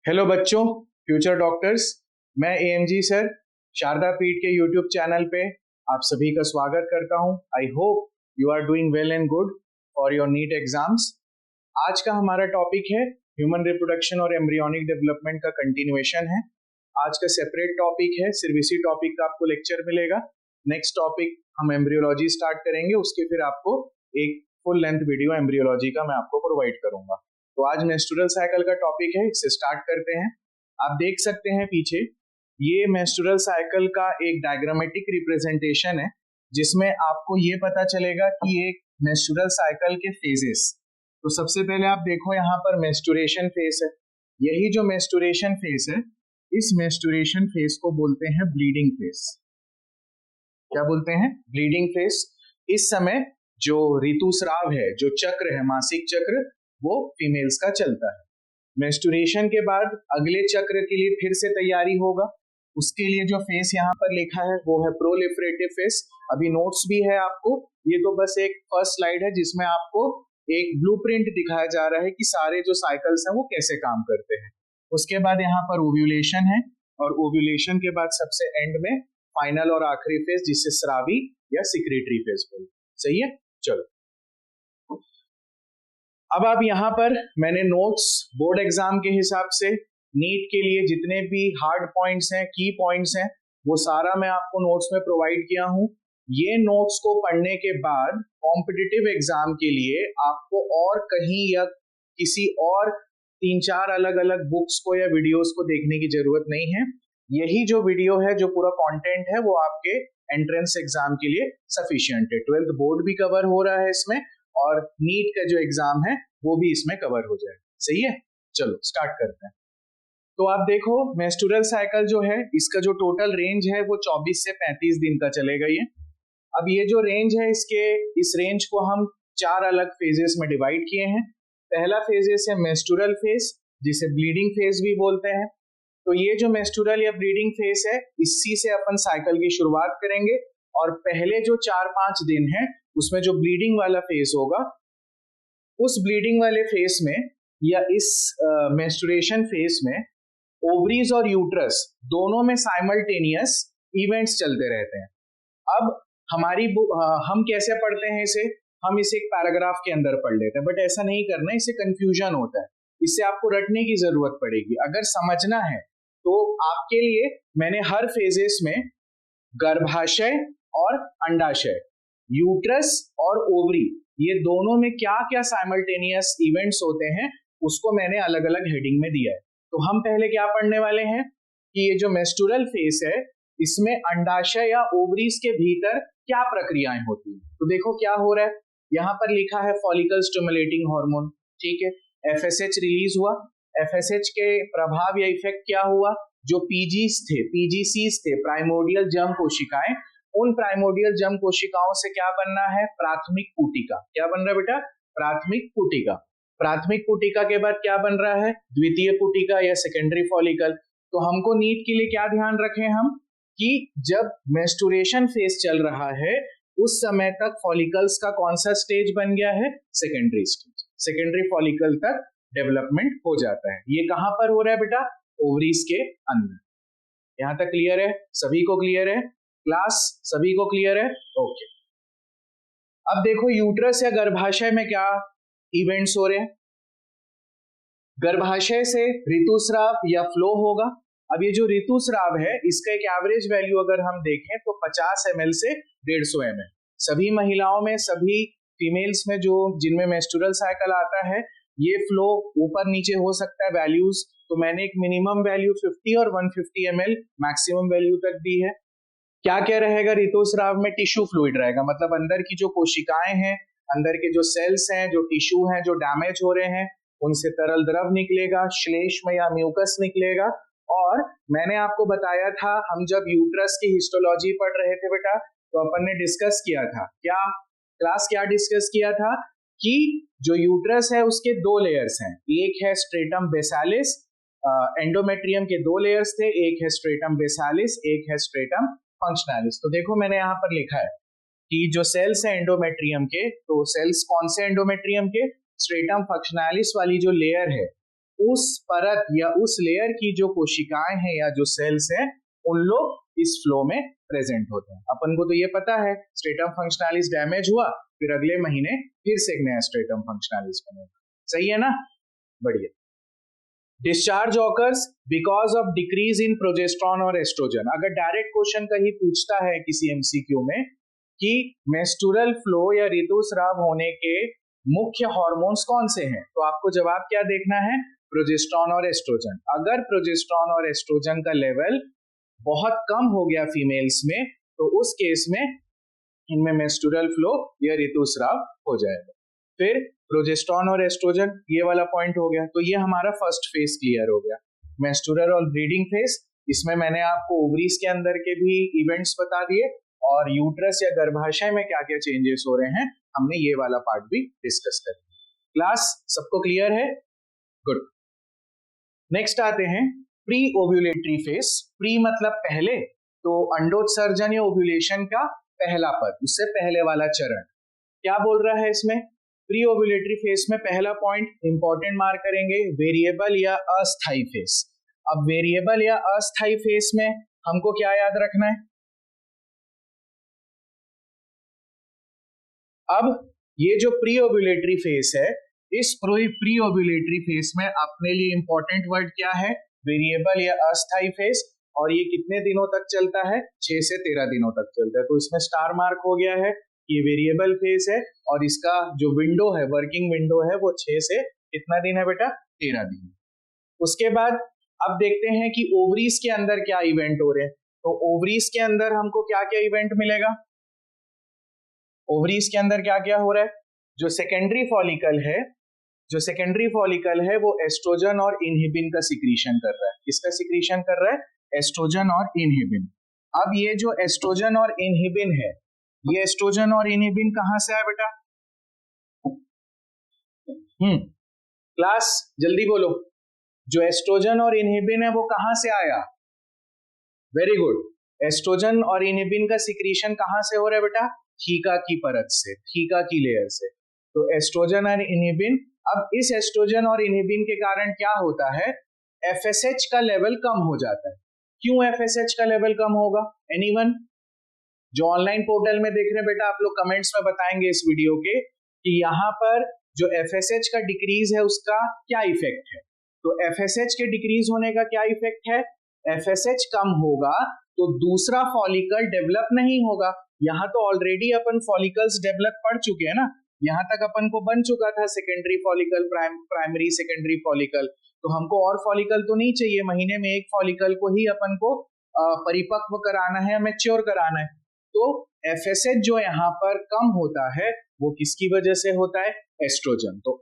Hello बच्चों, future doctors. मैं AMG sir Sharda पीठ के यूट्यूब चैनल पे आप सभी का स्वागत करता हूं। I hope you are doing well and good for your NEET exams. आज का हमारा टॉपिक है ह्यूमन रिप्रोडक्शन और एम्ब्रियोनिक डेवलपमेंट का कंटिन्यूएशन है। आज का सेपरेट टॉपिक है, सिर्फ इसी टॉपिक का आपको लेक्चर मिलेगा। नेक्स्ट टॉपिक हम एम्ब्रियोलॉजी स्टार्ट करेंगे, उसके फिर आपको एक फुल लेंथ वीडियो एम्ब्रियोलॉजी का मैं आपको प्रोवाइड करूंगा। तो आज मेंस्ट्रुअल साइकिल का टॉपिक है, इससे स्टार्ट करते हैं। आप देख सकते हैं पीछे ये मेंस्ट्रुअल साइकिल का एक डायग्रामेटिक रिप्रेजेंटेशन है, जिसमें आपको ये पता चलेगा कि एक मेंस्ट्रुअल साइकिल के फेजेस। तो सबसे पहले आप देखो यहाँ पर मेंस्ट्रुएशन फेज है। यही जो मेंस्ट्रुएशन फेज है, इस मेंस्ट्रुएशन फेज को बोलते हैं ब्लीडिंग फेज। क्या बोलते हैं? Bleeding phase. इस समय जो ऋतुस्राव है, जो चक्र है, मासिक चक्र, वो फीमेल्स का चलता है। मेंस्ट्रुएशन के बाद अगले चक्र के लिए फिर से तैयारी होगा। उसके लिए जो फेस यहाँ पर लिखा है वो है प्रोलिफरेटिव फेस। अभी नोट्स भी है आपको, ये तो बस एक फर्स्ट स्लाइड है जिसमें आपको एक ब्लूप्रिंट दिखाया जा रहा है कि सारे जो साइकिल्स हैं वो कैसे काम करते हैं। उसके बाद यहाँ पर ओव्यूलेशन है, और ओव्यूलेशन के बाद सबसे एंड में फाइनल और आखिरी फेज, जिसे स्रावी या सिक्रेटरी फेज बोलते हैं। सही है? चलो, अब आप यहाँ पर मैंने नोट्स बोर्ड एग्जाम के हिसाब से नीट के लिए जितने भी हार्ड पॉइंट्स हैं, की पॉइंट्स हैं, वो सारा मैं आपको नोट्स में प्रोवाइड किया हूँ। ये नोट्स को पढ़ने के बाद कॉम्पिटिटिव एग्जाम के लिए आपको और कहीं या किसी और 3-4 अलग अलग बुक्स को या वीडियोस को देखने की जरूरत नहीं है। यही जो वीडियो है, जो पूरा कंटेंट है, वो आपके एंट्रेंस एग्जाम के लिए सफिशिएंट है। 12th बोर्ड भी कवर हो रहा है इसमें, और नीट का जो एग्जाम है वो भी इसमें कवर हो जाएगा। सही है? चलो स्टार्ट करते हैं। तो आप देखो, मेंस्ट्रुअल साइकिल जो है, इसका जो टोटल रेंज है वो 24 से 35 दिन का चलेगा ये। अब ये जो रेंज है, इस रेंज को हम 4 अलग फेजेस में डिवाइड किए हैं। पहला फेजेस है मेंस्ट्रुअल फेज, जिसे ब्लीडिंग फेज भी बोलते हैं। तो ये जो मेंस्ट्रुअल या ब्लीडिंग फेज है, इसी से अपन साइकिल की शुरुआत करेंगे, और पहले जो 4-5 दिन है उसमें जो ब्लीडिंग वाला फेज होगा, उस ब्लीडिंग वाले फेज में या इस मेंस्ट्रुएशन फेज में ओवरीज और यूट्रस दोनों में साइमल्टेनियस इवेंट्स चलते रहते हैं। अब हम कैसे पढ़ते हैं इसे? हम इसे एक पैराग्राफ के अंदर पढ़ लेते हैं, बट ऐसा नहीं करना, इससे कंफ्यूजन होता है। इससे आपको रटने की जरूरत पड़ेगी। अगर समझना है तो आपके लिए मैंने हर फेजेस में गर्भाशय और अंडाशय, यूट्रस और ओवरी, ये दोनों में क्या क्या साइमल्टेनियस इवेंट्स होते हैं, उसको मैंने अलग अलग हेडिंग में दिया है। तो हम पहले क्या पढ़ने वाले हैं कि ये जो मेंस्ट्रुअल फेज है, इसमें अंडाशय या ओवरीज के भीतर क्या प्रक्रियाएं होती हैं। तो देखो क्या हो रहा है, यहाँ पर लिखा है फॉलिकल स्टिमुलेटिंग हार्मोन। ठीक है, एफएसएच रिलीज हुआ। एफएसएच के प्रभाव या इफेक्ट क्या हुआ? जो पीजीसीज थे, प्राइमोर्डियल जर्म कोशिकाएं, उन प्राइमोर्डियल जर्म कोशिकाओं से क्या बनना है? प्राथमिक पुटिका। क्या बन रहा है बेटा? प्राथमिक पुटिका। प्राथमिक पुटिका के बाद क्या बन रहा है? द्वितीय पुटिका या सेकेंडरी फॉलिकल। तो हमको नीट के लिए क्या ध्यान रखें हम, कि जब मेंस्ट्रुएशन फेज चल रहा है उस समय तक फॉलिकल्स का कौन सा स्टेज बन गया है? Secondary stage. सेकेंडरी फॉलिकल तक डेवलपमेंट हो जाता है। ये कहां पर हो रहा है बेटा? ओवरीज के अंदर। यहां तक क्लियर है? सभी को क्लियर है? क्लास सभी को क्लियर है? ओके। अब देखो, यूट्रस या गर्भाशय में क्या इवेंट्स हो रहे हैं। गर्भाशय से ऋतुस्राव या फ्लो होगा। अब ये जो ऋतुस्राव है, इसका एक एवरेज वैल्यू अगर हम देखें तो 50 ml से 150 ml। सभी महिलाओं में, सभी फीमेल्स में जो जिनमें मेंस्ट्रुअल साइकिल आता है, ये फ्लो ऊपर नीचे हो सकता है वैल्यूज। तो मैंने एक मिनिमम वैल्यू 50 और 150 ml मैक्सिमम वैल्यू तक दी है। क्या क्या रहेगा ऋतुस्राव में? टिश्यू फ्लूइड रहेगा, मतलब अंदर की जो कोशिकाएं हैं, अंदर के जो सेल्स हैं, जो टिश्यू हैं, जो डैमेज हो रहे हैं, उनसे तरल द्रव निकलेगा, श्लेष्म या म्यूकस निकलेगा। और मैंने आपको बताया था, हम जब यूट्रस की हिस्टोलॉजी पढ़ रहे थे बेटा, तो अपन ने डिस्कस किया था, क्या डिस्कस किया था, कि जो यूट्रस है उसके 2 लेयर्स हैं। एक है स्ट्रेटम बेसालिस, एंडोमेट्रियम के 2 लेयर्स थे, एक है स्ट्रेटम बेसालिस, एक है स्ट्रेटम फंक्शनलिस। तो देखो मैंने यहाँ पर लिखा है कि जो सेल्स है एंडोमेट्रियम के, तो सेल्स कौन से एंडोमेट्रियम के? स्ट्रेटम फंक्शनलिस वाली जो लेयर है, उस परत या उस लेयर की जो कोशिकाएं हैं या जो सेल्स हैं उन लोग इस फ्लो में प्रेजेंट होते हैं। अपन को तो ये पता है स्ट्रेटम फंक्शनलिस डैमेज हुआ फिर अगले महीने फिर से एक नया स्ट्रेटम फंक्शनलिस बनेगा, सही है ना, बढ़िया। Discharge occurs because of decrease in progesterone और एस्ट्रोजन। अगर डायरेक्ट क्वेश्चन कहीं पूछता है किसी एमसीक्यू में कि मेंस्ट्रुअल फ्लो या ऋतुस्राव होने के मुख्य हार्मोन्स कौन से हैं, तो आपको जवाब क्या देखना है, प्रोजेस्टेरॉन और एस्ट्रोजन। अगर प्रोजेस्टेरॉन और एस्ट्रोजन का लेवल बहुत कम हो गया फीमेल्स में तो उस केस में इनमें मेंस्ट्रुअल फ्लो या ऋतुस्राव हो जाएगा। फिर प्रोजेस्टेरॉन और एस्ट्रोजन, ये वाला पॉइंट हो गया, तो ये हमारा फर्स्ट फेज क्लियर हो गया, मेंस्ट्रुअल और ब्लीडिंग फेज। इसमें मैंने आपको ओवरीज के अंदर के भी इवेंट्स बता दिए और यूट्रस या गर्भाशय में क्या क्या चेंजेस हो रहे हैं हमने ये वाला पार्ट भी डिस्कस कर लिया। क्लास सबको क्लियर है, गुड। नेक्स्ट आते हैं प्री ओव्यूलेटरी फेज। प्री मतलब पहले, तो अंडोत्सर्जन या ओव्यूलेशन का पहला पद, उससे पहले वाला चरण। क्या बोल रहा है इसमें, प्री ओव्यूलेटरी फेज में पहला पॉइंट इंपॉर्टेंट मार्क करेंगे, वेरिएबल या अस्थायी फेज। अब वेरिएबल या अस्थायी फेज में हमको क्या याद रखना है, अब ये जो प्री ओव्यूलेटरी फेज है, इस प्री ओव्यूलेटरी फेज में अपने लिए इंपॉर्टेंट वर्ड क्या है, वेरिएबल या अस्थायी फेज, और ये कितने दिनों तक चलता है, 6 से 13 दिनों तक चलता है। तो इसमें स्टार मार्क हो गया है, ये वेरिएबल फेज है और इसका जो विंडो है, वर्किंग विंडो है, वो 6 से कितना दिन है बेटा, 13 दिन। उसके बाद अब देखते हैं कि ओवरीज के अंदर क्या इवेंट हो रहे हैं। तो ओवरीज के अंदर हमको क्या क्या इवेंट मिलेगा, ओवरीज के अंदर क्या क्या हो रहा है, जो सेकेंडरी फॉलिकल है, जो सेकेंडरी फॉलिकल है वो एस्ट्रोजन और इनहिबिन का सिक्रीशन कर रहा है। किसका सिक्रीशन कर रहा है, एस्ट्रोजन और इनहिबिन। अब ये जो एस्ट्रोजन और इनहिबिन है, ये एस्ट्रोजन और इनहिबिन कहां से आया बेटा, क्लास जल्दी बोलो, जो एस्ट्रोजन और इनहिबिन है वो कहां से आया, वेरी गुड, एस्ट्रोजन और इनहिबिन का सिक्रीशन कहां से हो रहा है बेटा, थीका की परत से, थीका की लेयर से। तो एस्ट्रोजन और इनहिबिन, अब इस एस्ट्रोजन और इनहिबिन के कारण क्या होता है, एफएसएच का लेवल कम हो जाता है। क्यों एफएसएच का लेवल कम होगा, एनीवन, जो ऑनलाइन पोर्टल में देख रहे हैं बेटा, आप लोग कमेंट्स में बताएंगे इस वीडियो के कि यहाँ पर जो एफएसएच का डिक्रीज है उसका क्या इफेक्ट है। तो एफएसएच के डिक्रीज होने का क्या इफेक्ट है, एफएसएच कम होगा तो दूसरा फॉलिकल डेवलप नहीं होगा। यहाँ तो ऑलरेडी अपन फॉलिकल्स डेवलप पढ़ चुके हैं ना, यहाँ तक अपन को बन चुका था secondary follicle, primary secondary follicle, तो हमको और फॉलिकल तो नहीं चाहिए, महीने में एक फॉलिकल को ही अपन को परिपक्व कराना है, मैच्योर कराना है। तो एफएसएच जो यहाँ पर कम होता है वो किसकी वजह से होता है, एस्ट्रोजन। तो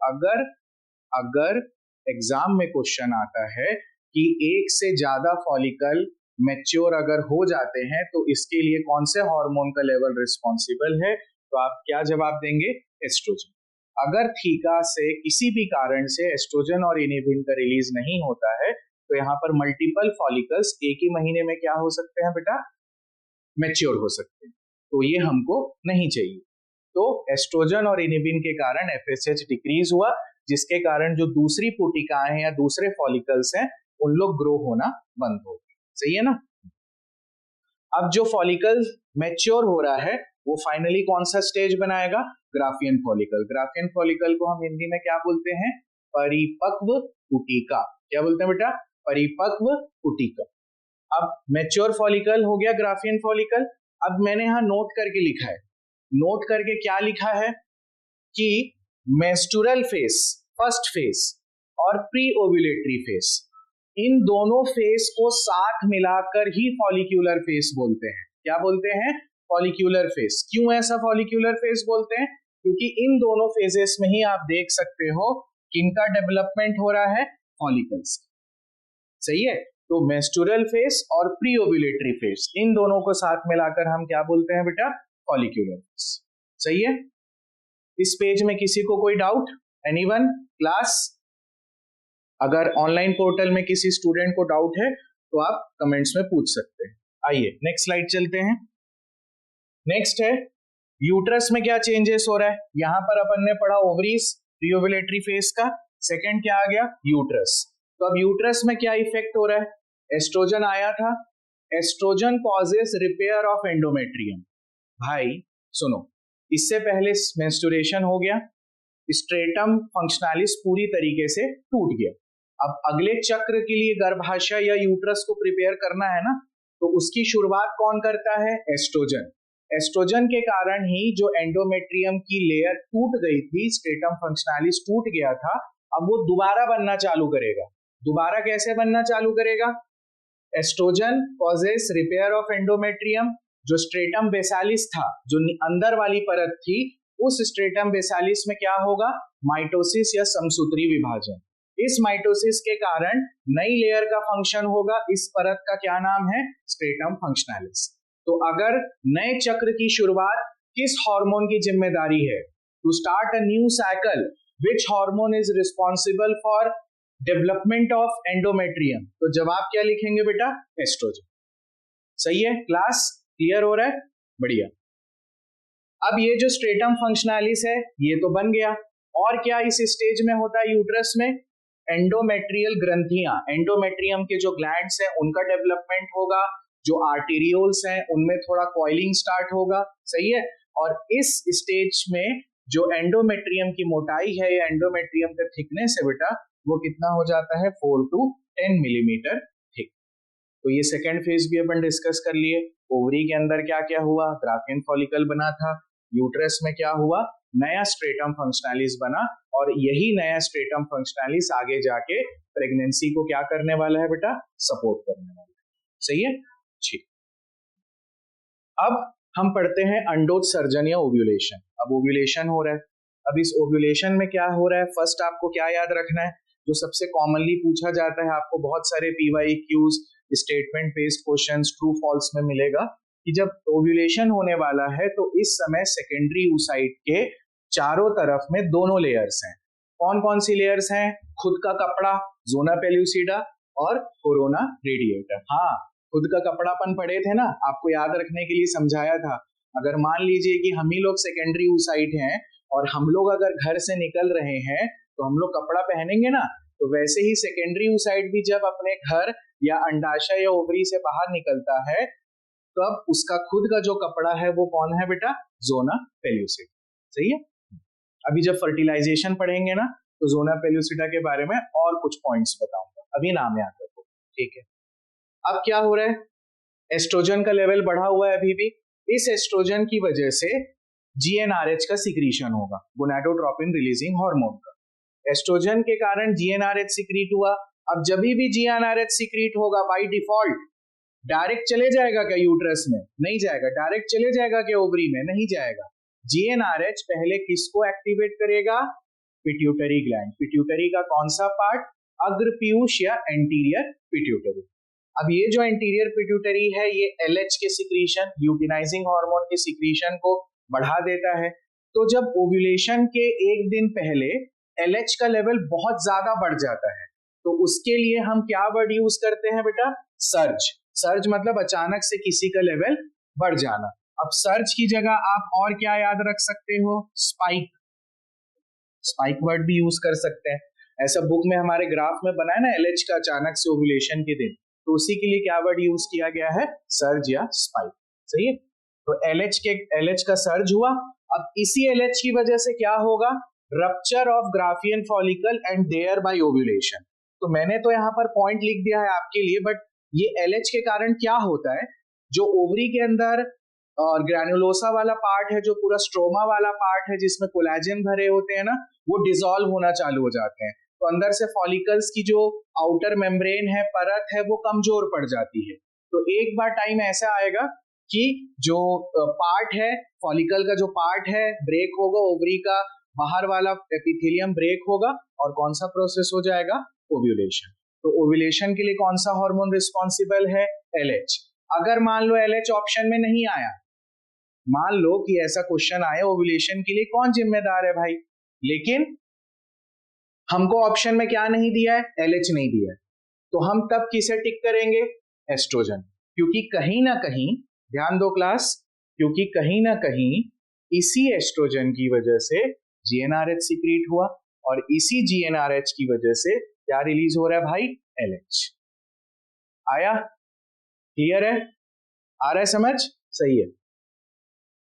अगर एग्जाम में क्वेश्चन आता है कि एक से ज्यादा फॉलिकल मैच्योर अगर हो जाते हैं तो इसके लिए कौन से हार्मोन का लेवल रिस्पॉन्सिबल है, तो आप क्या जवाब देंगे, एस्ट्रोजन। अगर थीका से किसी भी कारण से एस्ट्रोजन और इनहिबिन का रिलीज नहीं होता है तो यहाँ पर मल्टीपल फॉलिकल्स एक ही महीने में क्या हो सकते हैं बेटा, मैच्योर हो सकते हैं। तो ये हमको नहीं चाहिए। तो एस्ट्रोजन और इनहिबिन के कारण एफएसएच डिक्रीज हुआ, जिसके कारण जो दूसरी पुटिकाएं या दूसरे फॉलिकल्स हैं उन लोग ग्रो होना बंद हो गए, सही है ना। अब जो फॉलिकल मैच्योर हो रहा है वो फाइनली कौन सा स्टेज बनाएगा, ग्राफियन फॉलिकल। ग्राफियन फॉलिकल को हम हिंदी में क्या बोलते हैं, परिपक्व पुटिका। क्या बोलते हैं बेटा, परिपक्व पुटिका। अब मैच्योर फॉलिकल हो गया ग्राफियन फॉलिकल। अब मैंने यहां नोट करके लिखा है, नोट करके क्या लिखा है कि मेंस्ट्रुअल फेज, फर्स्ट फेज और प्री ओव्यूलेटरी फेज, इन दोनों फेज को साथ मिलाकर ही फॉलिक्यूलर फेज बोलते हैं। क्या बोलते हैं, फॉलिक्यूलर फेज। क्यों ऐसा फॉलिक्यूलर फेज बोलते हैं, क्योंकि इन दोनों फेजेस में ही आप देख सकते हो किनका डेवलपमेंट हो रहा है, फॉलिकल्स, सही है। तो मेंस्ट्रुअल फेज और प्री ओव्यूलेटरी फेज, इन दोनों को साथ मिलाकर हम क्या बोलते हैं बेटा, फॉलिक्यूलर फेज, सही है। इस पेज में किसी को कोई डाउट, एनीवन, क्लास? अगर ऑनलाइन पोर्टल में किसी स्टूडेंट को डाउट है तो आप कमेंट्स में पूछ सकते हैं। आइए नेक्स्ट स्लाइड चलते हैं। नेक्स्ट है यूट्रस में क्या चेंजेस हो रहा है। यहां पर अपन ने पढ़ा ओवरीज, प्री ओव्यूलेटरी फेज का। सेकंड क्या आ गया, यूट्रस। तो अब यूट्रस में क्या इफेक्ट हो रहा है, एस्ट्रोजन आया था, estrogen causes repair of endometrium. भाई सुनो, इससे पहले मेंस्ट्रुएशन हो गया, स्ट्रेटम फंक्शनलिस पूरी तरीके से टूट गया। अब अगले चक्र के लिए गर्भाशय या यूट्रस को प्रिपेयर करना है ना, तो उसकी शुरुआत कौन करता है, एस्ट्रोजन। एस्ट्रोजन के कारण ही जो एंडोमेट्रियम की लेयर टूट गई थी, स्ट्रेटम फंक्शनलिस टूट गया था, अब वो दोबारा बनना चालू करेगा। दोबारा कैसे बनना चालू करेगा, estrogen causes repair of endometrium. जो स्ट्रेटम बेसालिस था, जो अंदर वाली परत थी, उस स्ट्रेटम बेसालिस में क्या होगा, माइटोसिस या समसूत्री विभाजन। इस माइटोसिस के कारण नई लेयर का फंक्शन होगा, इस परत का क्या नाम है, स्ट्रेटम फंक्शनलिस। तो अगर नए चक्र की शुरुआत किस हार्मोन की जिम्मेदारी है, to start a new cycle, which hormone is responsible for development of endometrium, तो जवाब क्या लिखेंगे बेटा, एस्ट्रोजन। सही है, क्लास क्लियर हो रहा है, बढ़िया। अब ये जो स्ट्रेटम फंक्शनलिस है ये तो बन गया, और क्या इस स्टेज में होता है यूट्रस में, एंडोमेट्रियल ग्रंथियां, एंडोमेट्रियम के जो ग्लैंड्स हैं उनका डेवलपमेंट होगा, जो आर्टेरियोल्स हैं उनमें थोड़ा कॉइलिंग स्टार्ट होगा, सही है। और इस स्टेज में जो एंडोमेट्रियम की मोटाई है या एंडोमेट्रियम का थिकनेस है बेटा, वो कितना हो जाता है, 4 to 10 मिलीमीटर थिक। तो ये सेकेंड फेज भी अपन डिस्कस कर लिए। ओवरी के अंदर क्या क्या हुआ, ग्राफियन फॉलिकल बना था, यूट्रस में क्या हुआ, नया स्ट्रेटम फंक्शनलिस बना, और यही नया स्ट्रेटम फंक्शनलिस आगे जाके प्रेगनेंसी को क्या करने वाला है बेटा, सपोर्ट करने वाला है, सही है। ठीक, अब हम पढ़ते हैं अंडोत्सर्जन या ओव्यूलेशन। अब ओव्यूलेशन हो रहा है, अब इस ओव्यूलेशन में क्या हो रहा है, फर्स्ट आपको क्या याद रखना है, जो सबसे कॉमनली पूछा जाता है, आपको बहुत सारे PYQs statement based questions true false में मिलेगा कि जब ओव्यूलेशन होने वाला है तो इस समय सेकेंडरी oocyte के चारों तरफ में दोनों लेयर्स हैं। कौन कौन सी लेयर्स हैं, खुद का कपड़ा जोना पेल्यूसिडा और कोरोना रेडिएटर। हाँ, खुद का कपड़ापन पढ़े थे ना, आपको याद रखने के लिए समझाया था। अगर मान लीजिए कि हम ही लोग सेकेंडरी oocyte हैं और हम लोग अगर घर से निकल रहे हैं तो हम लोग कपड़ा पहनेंगे ना, तो वैसे ही सेकेंडरी oocyte भी जब अपने घर या अंडाशय या ओवरी से बाहर निकलता है तो अब उसका खुद का जो कपड़ा है वो कौन है बेटा, जोना पेल्यूसिडा, सही है। अभी जब फर्टिलाइजेशन पढ़ेंगे ना तो जोना पेल्यूसिडा के बारे में और कुछ पॉइंट्स बताऊंगा, अभी नाम याद रखो, ठीक है। अब क्या हो रहा है, एस्ट्रोजन का लेवल बढ़ा हुआ है अभी भी, इस एस्ट्रोजन की वजह से GnRH का सिक्रीशन होगा, गोनाडोट्रोपिन रिलीजिंग हार्मोन का। एस्ट्रोजन के कारण GnRH सिक्रीट हुआ। अब जब भी GnRH सिक्रीट होगा बाय डिफॉल्ट डायरेक्ट चले जाएगा क्या यूट्रस में, नहीं जाएगा। डायरेक्ट चले जाएगा क्या ओवरी में, नहीं जाएगा। GnRH पहले किसको एक्टिवेट करेगा, पिट्यूटरी ग्लैंड। पिट्यूटरी का कौन सा पार्ट, अग्रपीयूष या एंटीरियर पिट्यूटरी। अब ये जो एंटीरियर पिट्यूटरी है ये LH के सिक्रीशन, ल्यूटिनाइजिंग हार्मोन के सिक्रीशन को बढ़ा देता है। तो जब ओव्यूलेशन के एक दिन पहले LH का लेवल बहुत ज्यादा बढ़ जाता है तो उसके लिए हम क्या वर्ड यूज करते हैं बेटा, सर्ज। सर्ज मतलब अचानक से किसी का लेवल बढ़ जाना। अब सर्ज की जगह आप और क्या याद रख सकते हो, स्पाइक। स्पाइक वर्ड भी यूज कर सकते हैं। ऐसा बुक में हमारे ग्राफ में बना है ना LH का अचानक से ओव्यूलेशन के दिन, तो उसी के लिए क्या वर्ड यूज किया गया है, सर्ज या स्पाइक, सही है। तो LH का सर्ज हुआ। अब इसी LH की वजह से क्या होगा, rupture of Graafian follicle and thereby ovulation. तो मैंने तो यहाँ पर पॉइंट लिख दिया है आपके लिए, बट ये LH के कारण क्या होता है, जो ओवरी के अंदर और ग्रैनुलोसा वाला पार्ट है, जो पूरा स्ट्रोमा वाला पार्ट है जिसमें कोलेजन भरे होते हैं ना, वो डिसॉल्व होना चालू हो जाते हैं। तो अंदर से फॉलिकल्स की जो आउटर मेम्ब्रेन है, परत है, वो कमजोर पड़ जाती है। तो एक बार टाइम ऐसा आएगा कि जो पार्ट है, फॉलिकल का जो पार्ट है ब्रेक होगा, ओवरी का बाहर वाला एपिथेलियम ब्रेक होगा, और कौन सा प्रोसेस हो जाएगा, ओव्यूलेशन। तो ओव्यूलेशन के लिए कौन सा हार्मोन रिस्पॉन्सिबल है, LH। अगर मान लो LH ऑप्शन में नहीं आया, मान लो कि ऐसा क्वेश्चन आया ओव्यूलेशन के लिए कौन जिम्मेदार है भाई, लेकिन हमको ऑप्शन में क्या नहीं दिया है, LH नहीं दिया है, तो हम तब किसे टिक करेंगे, एस्ट्रोजन। क्योंकि कहीं ना कहीं, ध्यान दो क्लास, क्योंकि कहीं ना कहीं इसी एस्ट्रोजन की वजह से GnRH सीक्रेट हुआ, और इसी GnRH की वजह से क्या रिलीज हो रहा है भाई? LH। आया? क्लियर है? आ रहा है समझ? सही है।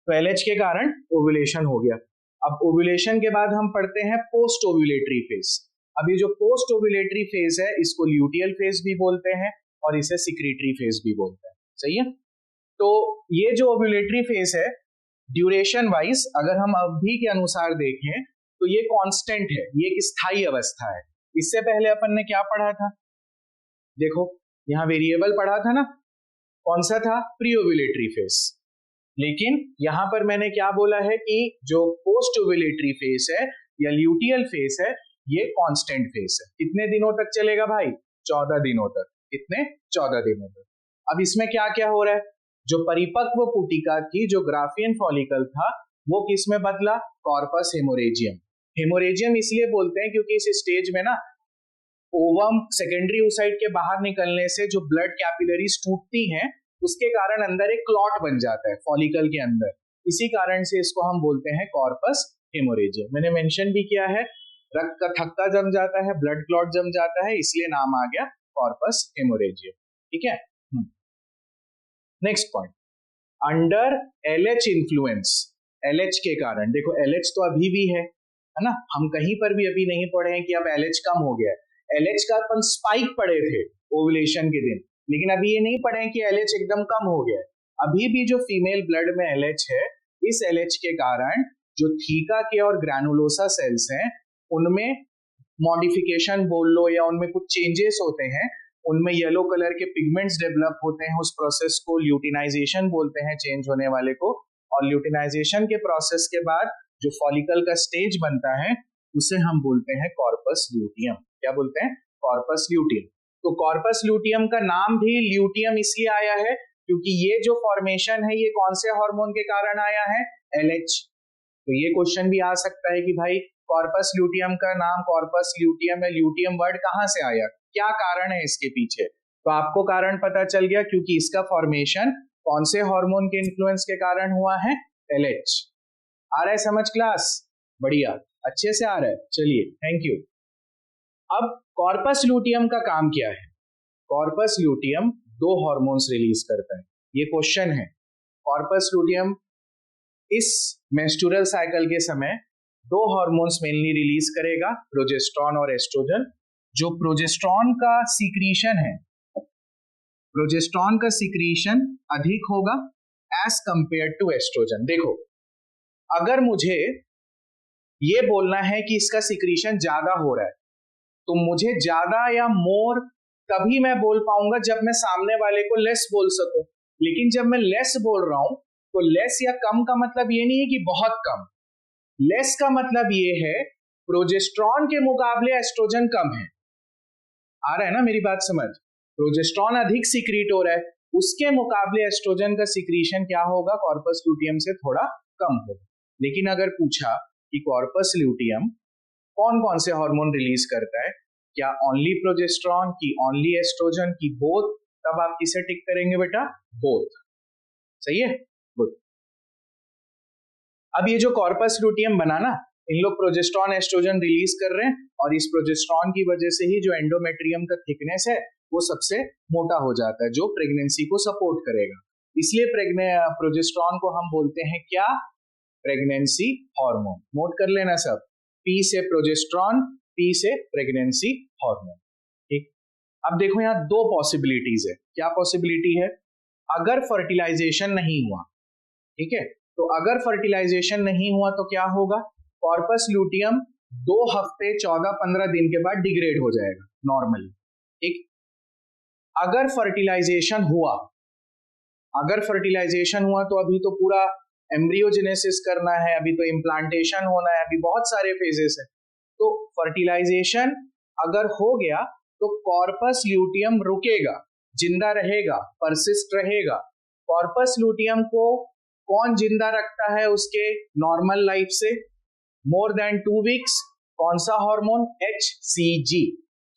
तो LH के कारण ओव्यूलेशन हो गया। अब ओव्यूलेशन के बाद हम पढ़ते हैं पोस्ट ओव्यूलेटरी फेज। अभी जो पोस्ट ओव्यूलेटरी फेज है इसको ल्यूटियल फेज भी बोलते हैं और इसे सिक्रीटरी फेज भी बोलते हैं। सही है? तो ये जो ओव्यूलेटरी फेज है ड्यूरेशन वाइज अगर हम अवधि के अनुसार देखें तो ये कांस्टेंट है, ये एक स्थायी अवस्था है। इससे पहले अपन ने क्या पढ़ा था? देखो यहां वेरिएबल पढ़ा था ना, कौन सा था? Pre ovulatory phase. लेकिन यहां पर मैंने क्या बोला है कि जो पोस्ट ओव्यूलेटरी फेज है या ल्यूटियल फेज है ये कांस्टेंट फेज है। कितने दिनों तक चलेगा भाई? 14 दिनों तक। कितने? 14 दिनों तक। अब इसमें क्या क्या हो रहा है? जो परिपक्व पुटिका की जो ग्राफियन फॉलिकल था वो किस में बदला? कॉर्पस हेमोरेजियम। हेमोरेजियम इसलिए बोलते हैं क्योंकि इस स्टेज में ना ओवम सेकेंडरी oocyte के बाहर निकलने से जो ब्लड कैपिलरीज टूटती हैं उसके कारण अंदर एक क्लॉट बन जाता है फॉलिकल के अंदर। इसी कारण से इसको हम बोलते हैं कॉर्पस हेमोरेजियम। मैंने मेंशन भी किया है, रक्त का थक्का जम जाता है, ब्लड क्लॉट जम जाता है, इसलिए नाम आ गया कॉर्पस हेमोरेजियम। ठीक है? Next point, under LH influence. LH के कारण, देखो LH तो अभी भी है ना, हम कहीं पर भी अभी नहीं पढ़े हैं कि अब LH कम हो गया है। LH का अपन स्पाइक पढ़े थे ओवुलेशन के दिन, लेकिन अभी ये नहीं पढ़े हैं कि LH एकदम कम हो गया है। अभी भी जो फीमेल ब्लड में LH है, इस LH के कारण जो थीका के और ग्रैनुलोसा सेल्स हैं उनमें मॉडिफिकेशन बोल लो या उनमें कुछ चेंजेस होते हैं, उनमें येलो कलर के पिगमेंट्स डेवलप होते हैं। उस प्रोसेस को ल्यूटिनाइजेशन बोलते हैं, चेंज होने वाले को। और ल्यूटिनाइजेशन के प्रोसेस के बाद जो फॉलिकल का स्टेज बनता है उसे हम बोलते हैं कॉर्पस ल्यूटियम। क्या बोलते हैं? Corpus luteum. तो कॉर्पस ल्यूटियम का नाम भी ल्यूटियम इसलिए आया है क्योंकि ये जो फॉर्मेशन है ये कौन से हार्मोन के कारण आया है? LH। तो ये क्वेश्चन भी आ सकता है कि भाई कॉर्पस ल्यूटियम का नाम कॉर्पस ल्यूटियम है, ल्यूटियम वर्ड कहां से आया, क्या कारण है इसके पीछे? तो आपको कारण पता चल गया क्योंकि इसका फॉर्मेशन कौन से हार्मोन के इन्फ्लुएंस के कारण हुआ है? LH। आ रहा है समझ क्लास? बढ़िया, अच्छे से आ रहा है। चलिए, थैंक यू। अब कॉर्पस ल्यूटियम का काम क्या है? कॉर्पस ल्यूटियम दो हार्मोन्स रिलीज करता है। ये क्वेश्चन है। कॉर्पस ल्यूटियम इस मेंस्ट्रुअल साइकिल के समय दो हार्मोन्स मेनली रिलीज करेगा, प्रोजेस्टेरॉन और एस्ट्रोजन। जो प्रोजेस्टेरॉन का सीक्रीशन है, प्रोजेस्टेरॉन का सीक्रीशन अधिक होगा एज कंपेयर टू एस्ट्रोजन। देखो, अगर मुझे ये बोलना है कि इसका सीक्रीशन ज्यादा हो रहा है तो मुझे ज्यादा या मोर तभी मैं बोल पाऊंगा जब मैं सामने वाले को लेस बोल सकूं। लेकिन जब मैं लेस बोल रहा हूं तो लेस या कम का मतलब ये नहीं है कि बहुत कम। लेस का मतलब ये है प्रोजेस्टेरॉन के मुकाबले एस्ट्रोजन कम है। आ रहा है ना मेरी बात समझ? प्रोजेस्टेरॉन अधिक सीक्रीट हो रहा है, उसके मुकाबले एस्ट्रोजन का सीक्रीशन क्या होगा? कॉर्पस ल्यूटियम से थोड़ा कम होगा। लेकिन अगर पूछा कि कॉर्पस ल्यूटियम कौन कौन से हार्मोन रिलीज करता है, क्या ओनली प्रोजेस्टेरॉन की ओनली एस्ट्रोजन की बोथ, तब आप किसे टिक करेंगे बेटा? बोथ। सही है, गुड। अब ये जो कॉर्पस ल्यूटियम बना ना, इन लोग प्रोजेस्टेरॉन एस्ट्रोजन रिलीज कर रहे हैं और इस प्रोजेस्टेरॉन की वजह से ही जो एंडोमेट्रियम का थिकनेस है वो सबसे मोटा हो जाता है, जो प्रेगनेंसी को सपोर्ट करेगा। इसलिए प्रोजेस्टेरॉन को हम बोलते हैं क्या? Pregnancy hormone. नोट कर लेना सब, P से प्रोजेस्टेरॉन, P से प्रेगनेंसी हार्मोन। ठीक। अब देखो यहाँ दो पॉसिबिलिटीज है। क्या पॉसिबिलिटी है? अगर फर्टिलाइजेशन नहीं हुआ, ठीक है, तो अगर फर्टिलाइजेशन नहीं हुआ तो क्या होगा? कॉर्पस ल्यूटियम 2 हफ्ते 14-15 दिन के बाद डिग्रेड हो जाएगा नॉर्मली। ठीक। अगर फर्टिलाइजेशन हुआ, अगर फर्टिलाइजेशन हुआ तो अभी तो पूरा एम्ब्रियोजेनेसिस करना है, अभी तो इम्प्लांटेशन होना है, अभी बहुत सारे फेजेस है। तो फर्टिलाइजेशन अगर हो गया तो कॉर्पस ल्यूटियम रुकेगा, जिंदा रहेगा, परसिस्ट रहेगा। कॉर्पस ल्यूटियम को कौन जिंदा रखता है उसके नॉर्मल लाइफ से? More than 2 weeks. कौन सा hormone? HCG,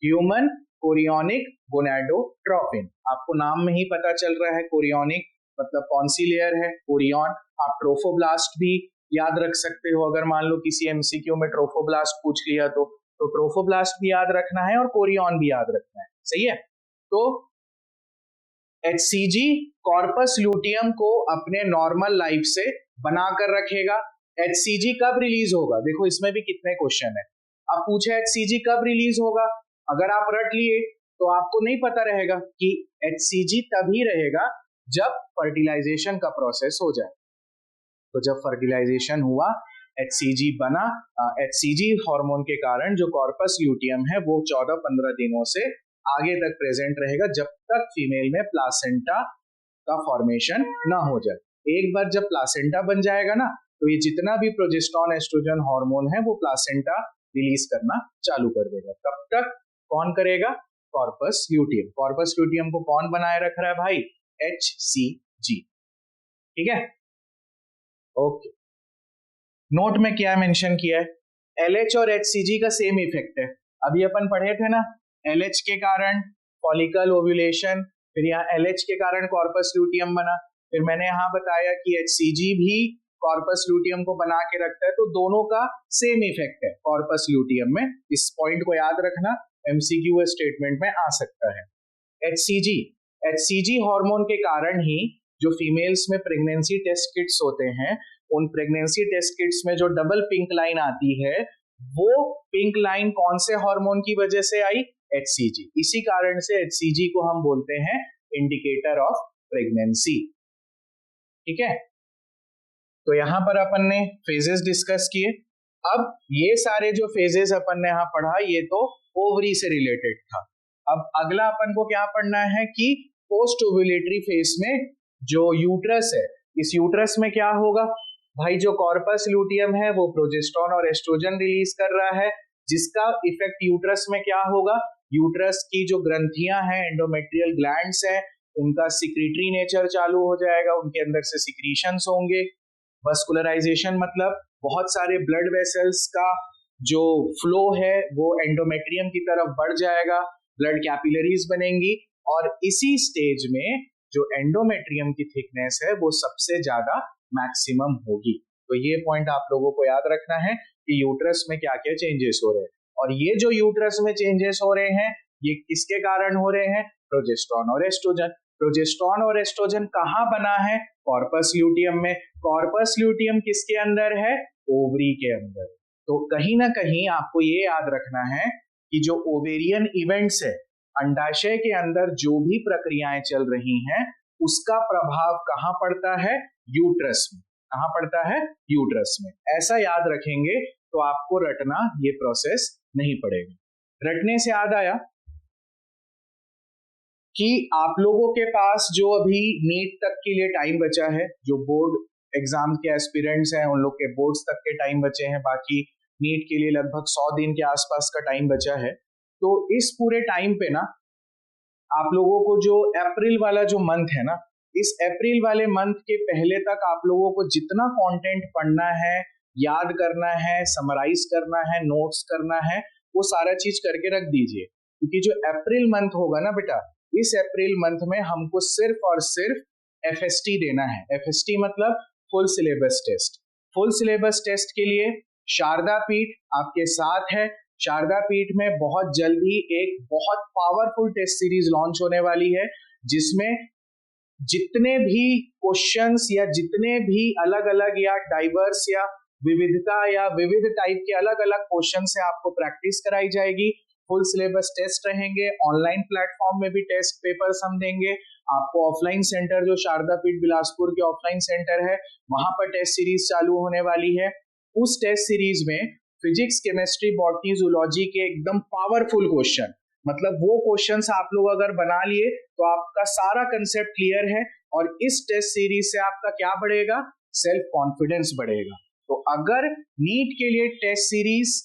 human chorionic gonadotropin. आपको नाम में ही पता चल रहा है कोरियोनिक मतलब कौन सी लेयर है? कोरियन। आप ट्रोफोब्लास्ट भी याद रख सकते हो अगर मान लो किसी MCQ में ट्रोफोब्लास्ट पूछ लिया तो। तो ट्रोफोब्लास्ट भी याद रखना है और कोरियन भी याद रखना है, सही है। तो HCG कॉर्पस ल्यूटियम को अपने नॉर्मल लाइफ से बनाकर रखेगा। HCG कब रिलीज होगा, देखो इसमें भी कितने क्वेश्चन है। अब पूछे HCG कब रिलीज होगा, अगर आप रट लिए तो आपको नहीं पता रहेगा कि HCG तभी रहेगा जब फर्टिलाइजेशन का प्रोसेस हो जाए। तो जब फर्टिलाइजेशन हुआ, HCG बना, HCG हार्मोन के कारण जो कॉर्पस ल्यूटियम है वो 14-15 दिनों से आगे तक प्रेजेंट रहेगा, जब तक फीमेल में प्लासेंटा का फॉर्मेशन ना हो जाए। एक बार जब प्लासेंटा बन जाएगा ना, तो ये जितना भी प्रोजेस्टेरोन एस्ट्रोजन हार्मोन है वो प्लासेंटा रिलीज करना चालू कर देगा। तब तक कौन करेगा, कॉर्पस ल्यूटियम। कॉर्पस ल्यूटियम को कौन बनाए रख रहा है भाई, HCG, ठीक है। ओके, नोट में क्या मेंशन किया है, LH और HCG का सेम इफेक्ट है। अभी अपन पढ़े थे ना, LH के कारण फॉलिकल ओव्यूलेशन, फिर यहाँ LH के कारण कॉर्पस ल्यूटियम बना, फिर मैंने यहाँ बताया कि HCG भी कॉर्पस ल्यूटियम को बना के रखता है, तो दोनों का सेम इफेक्ट है कॉर्पस ल्यूटियम में। इस पॉइंट को याद रखना, MCQ स्टेटमेंट में आ सकता है। HCG हार्मोन के कारण ही जो फीमेल्स में प्रेगनेंसी टेस्ट किट्स होते हैं, उन प्रेगनेंसी टेस्ट किट्स में जो डबल पिंक लाइन आती है, वो पिंक लाइन कौन से हार्मोन की वजह से आई, HCG। इसी कारण से HCG को हम बोलते हैं इंडिकेटर ऑफ प्रेगनेंसी, ठीक है। तो यहां पर अपन ने फेजेस डिस्कस किए। अब ये सारे जो फेजेस अपन ने यहां पढ़ा, ये तो ओवरी से रिलेटेड था। अब अगला अपन को क्या पढ़ना है कि पोस्ट ओव्यूलेटरी फेज में जो यूट्रस है, इस यूट्रस में क्या होगा भाई, जो कॉर्पस ल्यूटियम है वो प्रोजेस्टेरोन और एस्ट्रोजन रिलीज कर रहा है, जिसका इफेक्ट यूट्रस में क्या होगा, यूट्रस की जो ग्रंथियां हैं, एंडोमेट्रियल ग्लैंड्स हैं, उनका सिक्रीटरी नेचर चालू हो जाएगा, उनके अंदर से सिक्रीशंस होंगे। वस्कुलराइजेशन मतलब बहुत सारे ब्लड वेसल्स का जो फ्लो है वो एंडोमेट्रियम की तरफ बढ़ जाएगा, ब्लड कैपिलरीज बनेंगी, और इसी स्टेज में जो एंडोमेट्रियम की थिकनेस है वो सबसे ज्यादा मैक्सिमम होगी। तो ये पॉइंट आप लोगों को याद रखना है कि यूट्रस में क्या क्या चेंजेस हो रहे हैं, और ये जो यूट्रस में चेंजेस हो रहे हैं ये किसके कारण हो रहे हैं, प्रोजेस्टेरोन और एस्ट्रोजन। प्रोजेस्टेरोन और एस्ट्रोजन कहाँ बना है, कॉर्पस ल्यूटियम में। कॉर्पस ल्यूटियम किसके अंदर है, ओवरी के अंदर। तो कहीं ना कहीं आपको ये याद रखना है कि जो ओवेरियन इवेंट्स है, अंडाशय के अंदर जो भी प्रक्रियाएं चल रही हैं, उसका प्रभाव कहाँ पड़ता है, यूट्रस में। कहाँ पड़ता है, यूट्रस में। ऐसा याद रखेंगे तो आपको रटना ये प्रोसेस नहीं पड़ेगा। रटने से याद आया कि आप लोगों के पास जो अभी नीट तक के लिए टाइम बचा है, जो बोर्ड एग्जाम के एस्पिरेंट्स हैं उन लोग के बोर्ड्स तक के टाइम बचे हैं, बाकी नीट के लिए लगभग 100 दिन के आसपास का टाइम बचा है। तो इस पूरे टाइम पे ना आप लोगों को जो अप्रैल वाला जो मंथ है ना, इस अप्रैल वाले मंथ के पहले तक आप लोगों को जितना कंटेंट पढ़ना है, याद करना है, समराइज करना है, नोट्स करना है, वो सारा चीज करके रख दीजिए। क्योंकि जो अप्रैल मंथ होगा ना बेटा, इस अप्रैल मंथ में हमको सिर्फ और सिर्फ FST देना है। FST मतलब full syllabus test. Full syllabus test के लिए शारदा पीठ आपके साथ है। शारदा पीठ में बहुत जल्दी एक बहुत पावरफुल टेस्ट सीरीज लॉन्च होने वाली है, जिसमें जितने भी क्वेश्चंस या जितने भी अलग अलग या डाइवर्स या विविधता या विविध टाइप के अलग अलग क्वेश्चन से आपको प्रैक्टिस कराई जाएगी। फुल सिलेबस टेस्ट रहेंगे, ऑनलाइन प्लेटफॉर्म में भी टेस्ट पेपर्स हम देंगे आपको। ऑफलाइन सेंटर जो शारदा पीठ बिलासपुर के ऑफलाइन सेंटर है, वहां पर टेस्ट सीरीज चालू होने वाली है। उस टेस्ट सीरीज में फिजिक्स, केमिस्ट्री, बॉटनी, जूलॉजी के एकदम पावरफुल क्वेश्चन, मतलब वो क्वेश्चंस आप लोग अगर बना लिए तो आपका सारा कंसेप्ट क्लियर है, और इस टेस्ट सीरीज से आपका क्या बढ़ेगा, सेल्फ कॉन्फिडेंस बढ़ेगा। तो अगर नीट के लिए टेस्ट सीरीज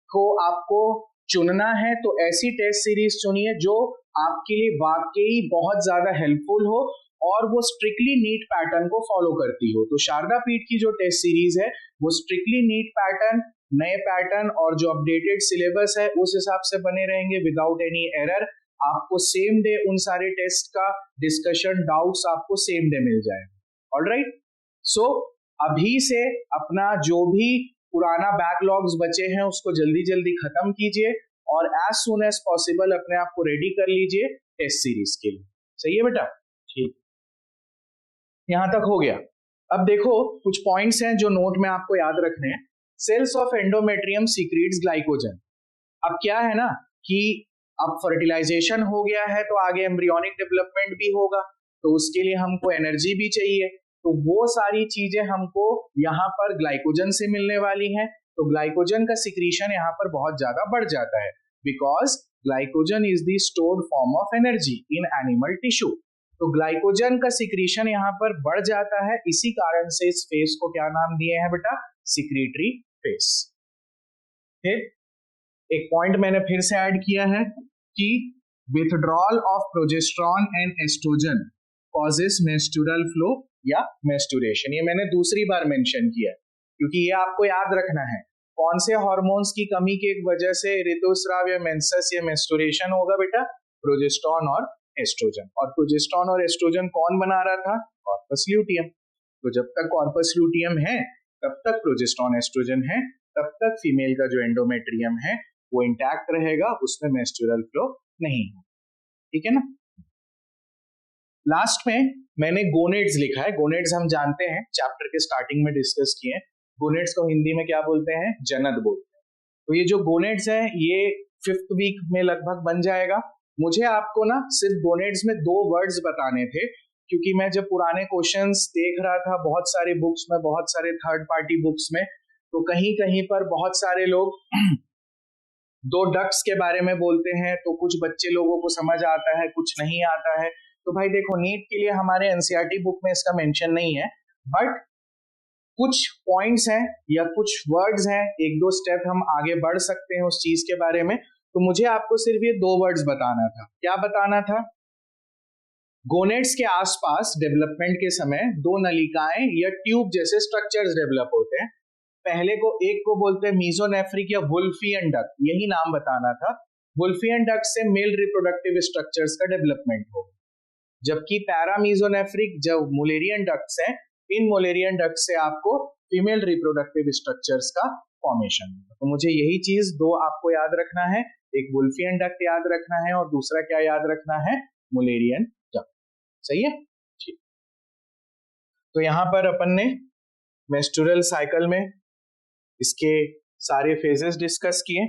को आपको चुनना है तो ऐसी टेस्ट सीरीज चुनिए जो आपके लिए वाकई बहुत ज्यादा हेल्पफुल हो और वो स्ट्रिक्टली नीट पैटर्न को फॉलो करती हो। तो शारदा पीठ की जो टेस्ट सीरीज है वो स्ट्रिक्टली नीट पैटर्न, नए पैटर्न और जो अपडेटेड सिलेबस है उस हिसाब से बने रहेंगे विदाउट एनी एरर। आपको सेम डे उन सारे टेस्ट का डिस्कशन, डाउट्स आपको सेम डे मिल जाएगा। ऑलराइट, सो अभी से अपना जो भी पुराना बैकलॉग्स बचे हैं उसको जल्दी जल्दी खत्म कीजिए और एज सुन एज पॉसिबल अपने आप को रेडी कर लीजिए टेस्ट सीरीज के लिए। सही है बेटा? ठीक, यहां तक हो गया। अब देखो कुछ पॉइंट्स हैं जो नोट में आपको याद रखने हैं। Cells of endometrium secretes glycogen. अब क्या है ना कि अब फर्टिलाइजेशन हो गया है तो आगे एम्ब्रियोनिक डेवलपमेंट भी होगा, तो उसके लिए हमको एनर्जी भी चाहिए, तो वो सारी चीजें हमको यहाँ पर ग्लाइकोजन से मिलने वाली हैं। तो ग्लाइकोजन का सिक्रीशन यहाँ पर बहुत ज्यादा बढ़ जाता है because glycogen is the stored form of energy in animal tissue. तो ग्लाइकोजन का सिक्रीशन यहाँ पर बढ़ जाता है, इसी कारण से इस फेस को क्या नाम दिए हैं बेटा? Secretory face. फिर एक पॉइंट मैंने फिर से ऐड किया है कि withdrawal of progesterone and estrogen causes menstrual flow या मेंस्ट्रुएशन। ये मैंने दूसरी बार मेंशन किया है क्योंकि ये आपको याद रखना है कौन से हार्मोन्स की कमी की वजह से ऋतुस्राव या मेंसेस या मेंस्ट्रुएशन होगा बेटा? प्रोजेस्टेरॉन और एस्ट्रोजन। और प्रोजेस्टेरॉन और एस्ट्रोजन कौन बना रहा था? Corpus luteum. तो जब तक कॉर्पस ल्यूटियम है तब तक प्रोजेस्टेरॉन एस्ट्रोजन है, तब तक फीमेल का जो एंडोमेट्रियम है वो इंटैक्ट रहेगा, उसमें मेंस्ट्रुअल फ्लो नहीं है। ठीक है ना? लास्ट में मैंने गोनेड्स लिखा है। गोनेड्स हम जानते हैं, चैप्टर के स्टार्टिंग में डिस्कस किए हैं। गोनेड्स को हिंदी में क्या बोलते हैं? जनन बोलते हैं। तो ये जो गोनेड्स हैं ये 5th वीक में लगभग बन जाएगा। मुझे आपको ना सिर्फ गोनेड्स में 2 वर्ड्स बताने थे क्योंकि मैं जब पुराने क्वेश्चंस देख रहा था बहुत सारे बुक्स में, बहुत सारे थर्ड पार्टी बुक्स में, तो कहीं कहीं पर बहुत सारे लोग 2 डक्स के बारे में बोलते हैं, तो कुछ बच्चे लोगों को समझ आता है, कुछ नहीं आता है। तो भाई देखो नीट के लिए हमारे एनसीईआरटी बुक में इसका मेंशन नहीं है, बट कुछ पॉइंट्स हैं या कुछ वर्ड्स हैं, 1-2 स्टेप हम आगे बढ़ सकते हैं उस चीज के बारे में। तो मुझे आपको सिर्फ ये 2 वर्ड्स बताना था। क्या बताना था? गोनेड्स के आसपास डेवलपमेंट के समय 2 नलिकाएं या ट्यूब जैसे स्ट्रक्चर्स डेवलप होते हैं। पहले को एक को बोलते हैं मीजोनेफ्रिक या वुल्फियन डक्ट, यही नाम बताना था। वुल्फियन डक्ट से मेल रिप्रोडक्टिव स्ट्रक्चर्स का डेवलपमेंट होगा, जबकि पैरामीजोनेफ्रिक जो मुलेरियन डक्ट्स हैं, इन मुलेरियन डक्ट से आपको फीमेल रिप्रोडक्टिव स्ट्रक्चर्स का फॉर्मेशन होगा। तो मुझे यही चीज 2 आपको याद रखना है, एक वुल्फियन डक्ट याद रखना है और दूसरा क्या याद रखना है? Mullerian duct. सही है? ठीक। तो यहां पर अपन ने मेंस्ट्रुअल साइकिल में इसके सारे फेजेस डिस्कस किए,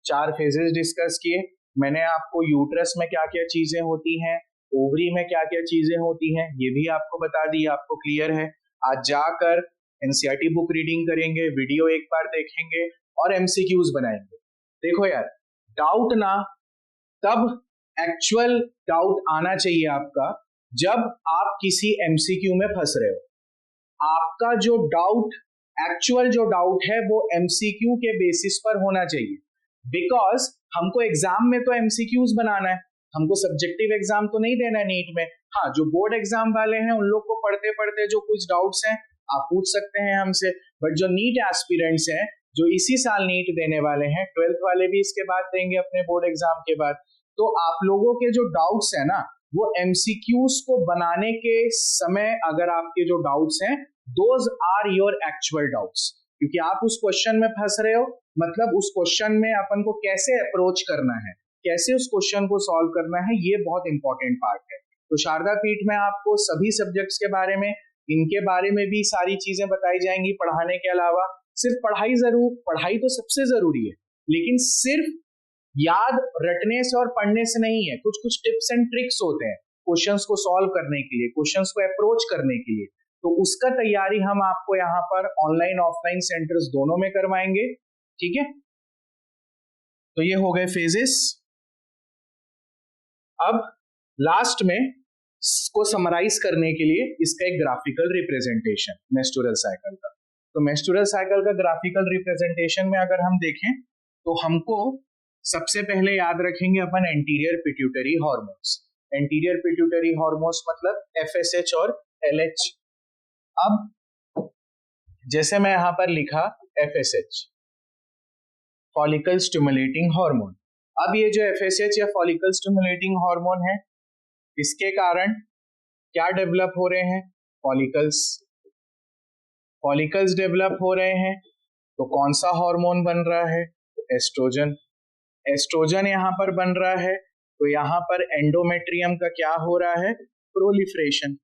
4 फेजेस डिस्कस किए। मैंने आपको यूट्रस में क्या क्या चीजें होती हैं, ओवरी में क्या क्या चीजें होती हैं, ये भी आपको बता दी, आपको क्लियर है। आज जाकर एनसीईआरटी बुक रीडिंग करेंगे, वीडियो एक बार देखेंगे और एमसीक्यूज बनाएंगे। देखो यार, डाउट ना तब एक्चुअल डाउट आना चाहिए आपका जब आप किसी एमसीक्यू में फंस रहे हो। आपका जो डाउट, एक्चुअल जो डाउट है वो एमसीक्यू के बेसिस पर होना चाहिए, बिकॉज हमको एग्जाम में तो एमसीक्यूज बनाना है, हमको सब्जेक्टिव एग्जाम तो नहीं देना है नीट में। हाँ, जो बोर्ड एग्जाम वाले हैं उन लोग को पढ़ते पढ़ते जो कुछ डाउट्स हैं आप पूछ सकते हैं हमसे, बट जो नीट एस्पिरेंट्स हैं जो इसी साल नीट देने वाले हैं, 12th वाले भी इसके बाद देंगे अपने बोर्ड एग्जाम के बाद, तो आप लोगों के जो डाउट्स है ना वो एमसीक्यूज को बनाने के समय अगर आपके जो डाउट्स हैं those are your actual doubts, क्योंकि आप उस क्वेश्चन में फंस रहे हो, मतलब उस क्वेश्चन में अपन को कैसे अप्रोच करना है, कैसे उस क्वेश्चन को सॉल्व करना है, ये बहुत इंपॉर्टेंट पार्ट है। तो शारदा पीठ में आपको सभी सब्जेक्ट्स के बारे में, इनके बारे में भी सारी चीजें बताई जाएंगी पढ़ाने के अलावा। सिर्फ पढ़ाई तो सबसे जरूरी है, लेकिन सिर्फ याद रटने से और पढ़ने से नहीं है, कुछ कुछ टिप्स एंड ट्रिक्स होते हैं क्वेश्चंस को सॉल्व करने के लिए, क्वेश्चंस को अप्रोच करने के लिए। तो उसका तैयारी हम आपको यहाँ पर ऑनलाइन ऑफलाइन सेंटर्स दोनों में करवाएंगे। ठीक है, तो ये हो गए फेजेस। अब लास्ट में को समराइज करने के लिए इसका एक ग्राफिकल रिप्रेजेंटेशन मेंस्ट्रुअल साइकिल का। तो मेंस्ट्रुअल साइकिल का ग्राफिकल रिप्रेजेंटेशन में अगर हम देखें तो हमको सबसे पहले याद रखेंगे अपन anterior pituitary hormones. Anterior pituitary hormones मतलब एफएसएच और एलएच। अब जैसे मैं यहां पर लिखा एफएसएच, फॉलिकल स्टिमुलेटिंग हार्मोन। अब ये जो एफएसएच या फॉलिकल स्टिमुलेटिंग हार्मोन है, इसके कारण क्या डेवलप हो रहे हैं? फॉलिकल्स डेवलप हो रहे हैं। तो कौन सा हार्मोन बन रहा है? तो एस्ट्रोजन। एस्ट्रोजन यहाँ पर बन रहा है, तो यहाँ पर एंडोमेट्रियम का क्या हो रहा है? प्रोलिफरेशन।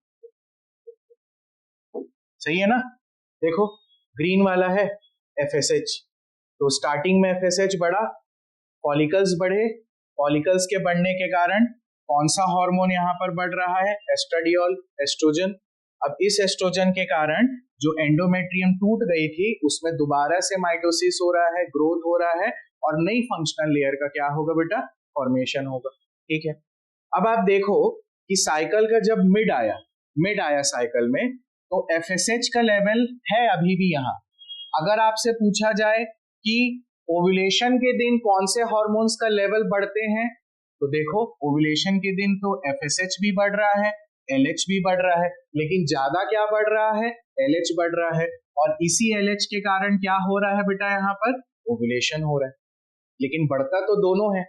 सही है ना? देखो ग्रीन वाला है FSH, तो स्टार्टिंग में FSH बढ़ा, फॉलिकल्स बढ़े, फॉलिकल्स के बढ़ने के कारण कौन सा हार्मोन यहाँ पर बढ़ रहा है? Oestradiol, oestrogen. अब इस एस्ट्रोजन के कारण जो एंडोमेट्रियम टूट गई थी उसमें दोबारा से माइटोसिस हो रहा है, ग्रोथ हो रहा है, और नई फंक्शनल लेयर का क्या होगा बेटा? फॉर्मेशन होगा। ठीक है, अब आप देखो कि साइकिल का जब मिड आया साइकिल में, तो FSH का लेवल है अभी भी यहाँ। अगर आपसे पूछा जाए कि ओव्यूलेशन के दिन कौन से हार्मोन्स का लेवल बढ़ते हैं, तो देखो ओव्यूलेशन के दिन तो FSH भी बढ़ रहा है, LH भी बढ़ रहा है, लेकिन ज्यादा क्या बढ़ रहा है? LH बढ़ रहा है, और इसी LH के कारण क्या हो रहा है बेटा? यहाँ पर ओव्यूलेशन हो रहा है, लेकिन बढ़ता तो दोनों है।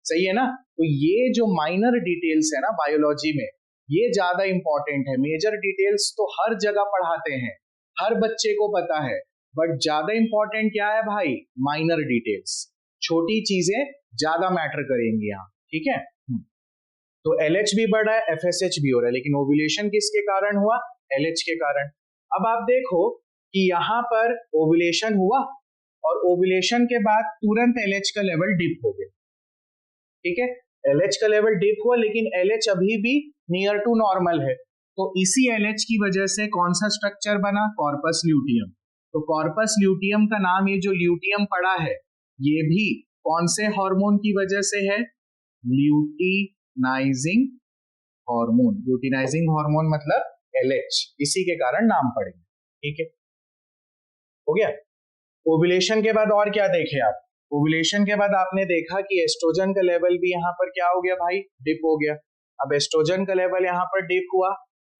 सही है ना? तो ये जो माइनर डिटेल्स है ना बायोलॉजी में, ये ज्यादा इंपॉर्टेंट है। मेजर डिटेल्स तो हर जगह पढ़ाते हैं, हर बच्चे को पता है, बट ज्यादा इंपॉर्टेंट क्या है भाई? Minor details. छोटी चीजें ज्यादा मैटर करेंगी यहाँ। ठीक है, तो LH भी बढ़ रहा है, FSH भी हो रहा है, लेकिन ओव्यूलेशन किसके कारण हुआ? LH के कारण। अब आप देखो कि यहाँ पर ओव्यूलेशन हुआ, और ओव्यूलेशन के बाद तुरंत LH का लेवल डिप हो गया। ठीक है, LH का लेवल डिप हुआ, लेकिन LH अभी भी नियर टू नॉर्मल है। तो इसी LH की वजह से कौन सा स्ट्रक्चर बना? Corpus luteum. तो कॉर्पस ल्यूटियम का नाम, ये जो ल्यूटियम पड़ा है, ये भी कौन से हार्मोन की वजह से है? Luteinizing hormone. ल्यूटिनाइजिंग हार्मोन मतलब LH, इसी के कारण नाम पड़ेगा। ठीक है, हो गया। ओव्यूलेशन के बाद और क्या देखे आप? ओव्यूलेशन के बाद आपने देखा कि एस्ट्रोजन का लेवल भी यहाँ पर क्या हो गया भाई? डिप हो गया। अब एस्ट्रोजन का लेवल यहाँ पर डिप हुआ,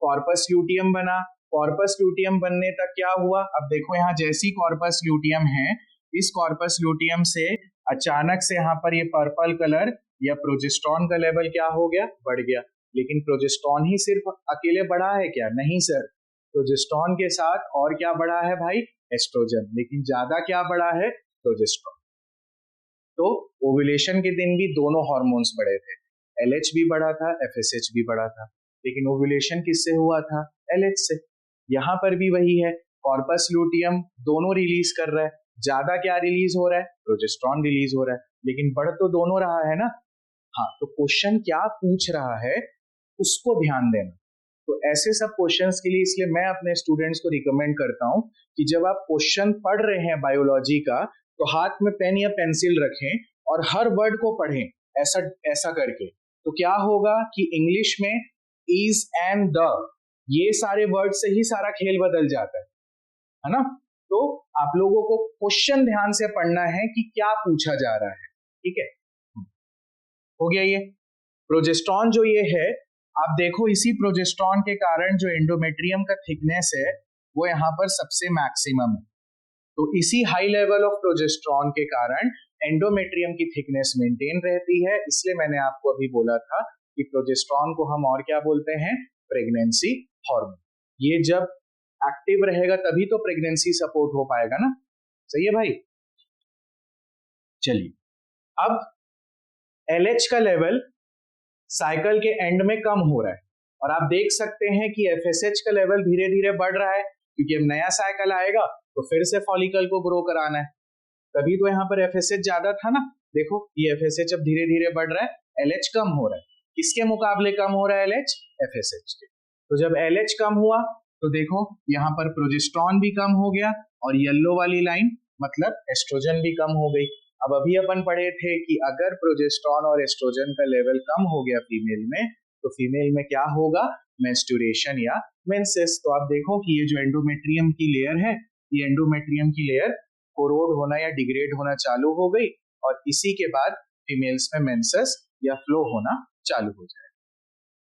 कॉर्पस ल्यूटियम बना। कॉर्पस ल्यूटियम बनने तक क्या हुआ? अब देखो यहाँ जैसी कॉर्पस ल्यूटियम है, इस कॉर्पस ल्यूटियम से अचानक से यहाँ पर ये पर्पल कलर या प्रोजेस्टेरॉन का लेवल क्या हो गया? बढ़ गया। लेकिन प्रोजेस्टेरॉन ही सिर्फ अकेले बढ़ा है क्या? नहीं सर, प्रोजेस्टेरॉन के साथ और क्या बढ़ा है भाई? एस्ट्रोजन। लेकिन ज्यादा क्या बढ़ा है? प्रोजेस्टेरॉन। तो ओव्यूलेशन के दिन भी दोनों हार्मोन्स बढ़े थे, LH भी बढ़ा था, FSH भी बढ़ा था, लेकिन ओव्यूलेशन किससे हुआ था? LH से। यहाँ पर भी वही है, कॉर्पस ल्यूटियम दोनों रिलीज कर रहा है, ज्यादा क्या रिलीज हो रहा है? प्रोजेस्टेरॉन रिलीज हो रहा है, लेकिन बढ़ तो दोनों रहा है ना। हाँ, तो क्वेश्चन क्या पूछ रहा है उसको ध्यान देना। तो ऐसे सब क्वेश्चंस के लिए इसलिए मैं अपने स्टूडेंट्स को रिकमेंड करता हूं कि जब आप क्वेश्चन पढ़ रहे हैं बायोलॉजी का, तो हाथ में पेन या पेंसिल रखें और हर वर्ड को पढ़ें, ऐसा ऐसा करके। तो क्या होगा कि इंग्लिश में इज एंड द, ये सारे वर्ड से ही सारा खेल बदल जाता है ना? तो आप लोगों को क्वेश्चन ध्यान से पढ़ना है कि क्या पूछा जा रहा है। ठीक है, हो गया ये। प्रोजेस्टेरॉन जो ये है, आप देखो इसी प्रोजेस्टेरॉन के कारण जो एंडोमेट्रियम का थिकनेस है वो यहाँ पर सबसे मैक्सिमम है। तो इसी हाई लेवल ऑफ प्रोजेस्टेरॉन के कारण एंडोमेट्रियम की थिकनेस मेंटेन रहती है। इसलिए मैंने आपको अभी बोला था कि प्रोजेस्टेरॉन को हम और क्या बोलते हैं? Pregnancy hormone. ये जब एक्टिव रहेगा तभी तो प्रेगनेंसी सपोर्ट हो पाएगा ना। सही है भाई? चलिए, अब LH का लेवल साइकिल के एंड में कम हो रहा है, और आप देख सकते हैं कि FSH का लेवल धीरे धीरे बढ़ रहा है, क्योंकि अब नया साइकिल आएगा तो फिर से फॉलिकल को ग्रो कराना है। तभी तो यहाँ पर FSH ज्यादा था ना। देखो ये FSH अब धीरे धीरे बढ़ रहा है, LH कम हो रहा है। किसके मुकाबले कम हो रहा है LH? FSH के। तो जब LH कम हुआ तो देखो यहाँ पर प्रोजेस्टेरॉन भी कम हो गया, और येलो वाली लाइन मतलब एस्ट्रोजन भी कम हो गई। अब अभी अपन पढ़े थे कि अगर प्रोजेस्टेरॉन और एस्ट्रोजन का लेवल कम हो गया फीमेल में, तो फीमेल में क्या होगा? मेंस्ट्रुएशन या मेंसेस। तो आप देखो कि ये जो एंडोमेट्रियम की लेयर है, ये एंडोमेट्रियम की लेयर कोरोड होना या डिग्रेड होना चालू हो गई, और इसी के बाद फीमेल्स में मेंसेस या फ्लो होना चालू हो जाएगा।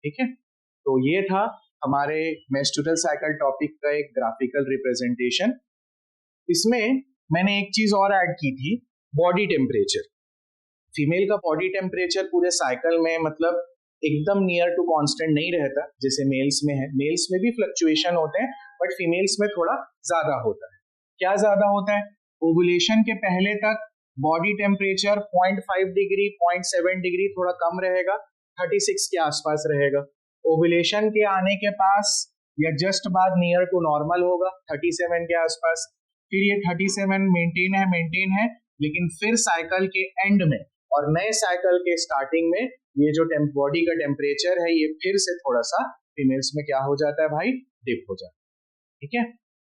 ठीक है, तो ये था हमारे मेंस्ट्रुअल साइकिल टॉपिक का एक ग्राफिकल रिप्रेजेंटेशन। इसमें मैंने एक चीज और ऐड की थी, बॉडी टेम्परेचर। फीमेल का बॉडी टेम्परेचर पूरे साइकिल में मतलब एकदम नियर टू कांस्टेंट नहीं रहता जैसे मेल्स में है। मेल्स में भी फ्लक्चुएशन होते हैं, बट फीमेल्स में थोड़ा ज्यादा होता है। क्या ज्यादा होता है? ओवुलेशन के पहले तक बॉडी टेम्परेचर 0.5 डिग्री 0.7 डिग्री थोड़ा कम रहेगा, 36 के आसपास रहेगा। ओवुलेशन के आने के पास या जस्ट बाद नियर टू नॉर्मल होगा 37 के आसपास। फिर ये 37 मेंटेन है, लेकिन फिर साइकिल के एंड में और नए साइकिल के स्टार्टिंग में ये जो बॉडी का टेम्परेचर है ये फिर से थोड़ा सा फीमेल्स में क्या हो जाता है भाई, डिप हो जाता है। ठीक है,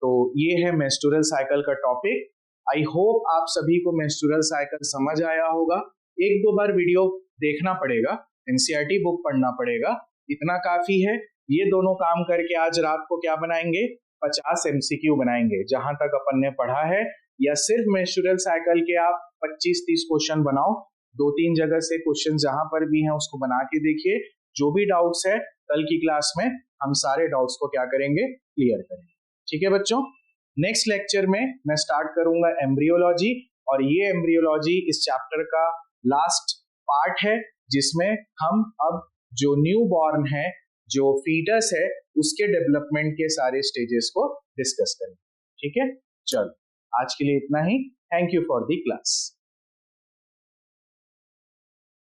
तो ये है मेंस्ट्रुअल साइकिल का टॉपिक। आई होप आप सभी को मेंस्ट्रुअल साइकिल समझ आया होगा। एक दो बार वीडियो देखना पड़ेगा, एनसीईआरटी बुक पढ़ना पड़ेगा, इतना काफी है। ये दोनों काम करके आज रात को क्या बनाएंगे, 50 एमसीक्यू बनाएंगे जहां तक अपन ने पढ़ा है। या सिर्फ मेंस्ट्रुअल साइकिल के आप 25-30 क्वेश्चन बनाओ, 2-3 जगह से क्वेश्चन जहां पर भी हैं उसको बना के देखिए। जो भी डाउट्स है कल की क्लास में हम सारे डाउट्स को क्या करेंगे, क्लियर करेंगे। ठीक है बच्चों, नेक्स्ट लेक्चर में मैं स्टार्ट करूंगा एम्ब्रियोलॉजी, और ये एम्ब्रियोलॉजी इस चैप्टर का लास्ट पार्ट है जिसमें हम अब जो न्यू बॉर्न है, जो फीटस है, उसके डेवलपमेंट के सारे स्टेजेस को डिस्कस करेंगे। ठीक है, चलो आज के लिए इतना ही। Thank you for the class.